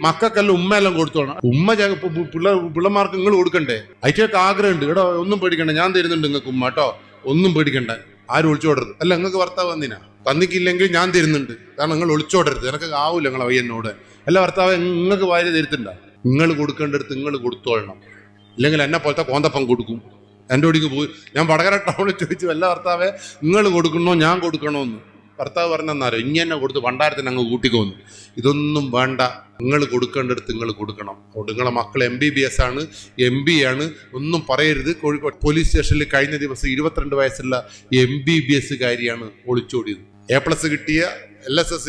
മക്കൾക്കെല്ലാം ഉമ്മയെല്ലാം കൊടുത്തോണം. ഉമ്മ പിള്ളമാർക്ക് നിങ്ങൾ കൊടുക്കണ്ടേ? അയച്ചൊക്കെ ആഗ്രഹമുണ്ട്. ഇവിടെ ഒന്നും പേടിക്കണ്ട, ഞാൻ തരുന്നുണ്ട് നിങ്ങൾക്ക് ഉമ്മ കേട്ടോ, ഒന്നും പേടിക്കണ്ട, ആരും ഒളിച്ചോടരുത്. അല്ല, നിങ്ങൾക്ക് ഭർത്താവ് വന്നിനാ, തന്നിക്കില്ലെങ്കിൽ ഞാൻ തരുന്നുണ്ട്, കാരണം നിങ്ങൾ ഒളിച്ചോടരുത്, എനിക്ക് ആവൂല നിങ്ങളെ വയ്യനോട്. അല്ല ഭർത്താവ് നിങ്ങൾക്ക് ഭാര്യ തരുത്തുണ്ട, നിങ്ങൾ കൊടുക്കേണ്ടടുത്ത് നിങ്ങൾ കൊടുത്തോളണം. ഇല്ലെങ്കിൽ എന്നെ പോലത്തെ കോന്തപ്പം കൊടുക്കും. എൻ്റെ ഒടിക്ക് പോയി ഞാൻ വടകര ടൗണിൽ ചോദിച്ചു, വല്ല ഭർത്താവെ നിങ്ങൾ കൊടുക്കണോ ഞാൻ കൊടുക്കണോന്ന്. ഭർത്താവ് പറഞ്ഞെന്നാരോ ഇനി എന്നെ കൊടുത്ത് ഭണ്ഡാരത്തിന് അങ്ങ് കൂട്ടിക്കോന്നു. ഇതൊന്നും വേണ്ട, നിങ്ങൾ കൊടുക്കേണ്ടടുത്ത് നിങ്ങൾ കൊടുക്കണം. അതുകൊണ്ട് നിങ്ങളെ മക്കൾ MBBS ആണ്, MB ആണ്, ഒന്നും പറയരുത്. കോഴിക്കോട് പോലീസ് സ്റ്റേഷനിൽ കഴിഞ്ഞ ദിവസം 22 വയസ്സുള്ള MBBS കാരിയാണ് ഒളിച്ചോടിയത്. A+ കിട്ടിയ LSS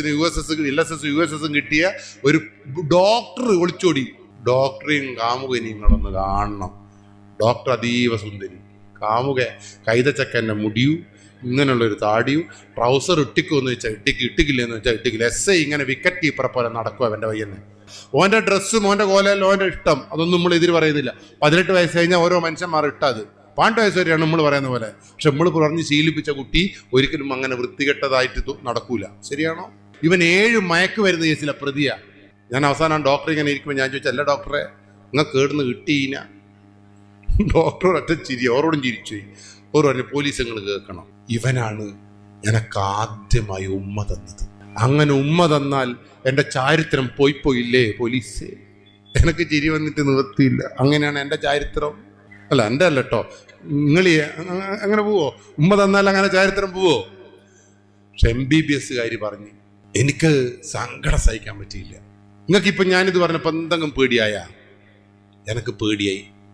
USS കിട്ടിയ ഒരു ഡോക്ടർ ഒളിച്ചോടി. ഡോക്ടറെയും കാമുകനെയും നിങ്ങളൊന്ന് കാണണം. ഡോക്ടർ അതീവ സുന്ദരി, കാമുക കൈതച്ചക്കൻ്റെ മുടിയും ഇങ്ങനെയുള്ളൊരു താടിയും, ട്രൗസർ ഇട്ടിക്കുമെന്ന് വെച്ചാൽ ഇട്ടിക്കില്ലെന്ന് വെച്ചാൽ ഇട്ടിക്കില്ല. SI ഇങ്ങനെ വിക്കറ്റ് കീപ്പറെ പോലെ നടക്കുക അവൻ്റെ വയ്യന്ന്. ഓൻ്റെ ഡ്രസ്സും ഓൻ്റെ കോലല്ലോ ഓൻ്റെ ഇഷ്ടം, അതൊന്നും നമ്മൾ എതിര് പറയുന്നില്ല. 18 വയസ്സ് കഴിഞ്ഞാൽ ഓരോ മനുഷ്യന്മാർ ഇട്ടത് 12 വയസ്സ് വരെയാണ് നമ്മൾ പറയുന്ന പോലെ. പക്ഷെ നമ്മൾ പറഞ്ഞ് ശീലിപ്പിച്ച കുട്ടി ഒരിക്കലും അങ്ങനെ വൃത്തികെട്ടതായിട്ട് നടക്കൂല. ശരിയാണോ? ഇവൻ 7 മയക്കുമരുന്ന് കേസിലെ പ്രതിയാ. ഞാൻ അവസാനം ഡോക്ടർ ഇങ്ങനെ ഇരിക്കുമ്പോൾ ഞാൻ ചോദിച്ചാൽ, അല്ല ഡോക്ടറെ നിങ്ങൾ കേടുന്ന് കിട്ടിയിന? ഡോക്ടർ ഒറ്റ ചിരി, ഓരോടും ചിരിച്ചു. ഓരോ പറഞ്ഞു, പോലീസ് നിങ്ങൾ കേൾക്കണം, ഇവനാണ് എനിക്ക് ആദ്യമായി ഉമ്മ തന്നത്. അങ്ങനെ ഉമ്മ തന്നാൽ എൻ്റെ ചാരിത്രം പോയില്ലേ പോലീസ്? എനിക്ക് ചിരി വന്നിട്ട് നിവർത്തിയില്ല. അങ്ങനെയാണ് എൻ്റെ ചാരിത്രം. അല്ല, എൻ്റെ അല്ല കേട്ടോ, നിങ്ങൾ അങ്ങനെ പോവോ? ഉമ്മ തന്നാൽ അങ്ങനെ ചാരിത്രം പോവോ? പക്ഷെ MBBS കാരി പറഞ്ഞു, എനിക്ക് സങ്കടം സഹിക്കാൻ പറ്റിയില്ല. നിങ്ങൾക്കിപ്പം ഞാനിത് പറഞ്ഞപ്പോൾ എന്തെങ്കിലും പേടിയായ? എനിക്ക് പേടിയായി.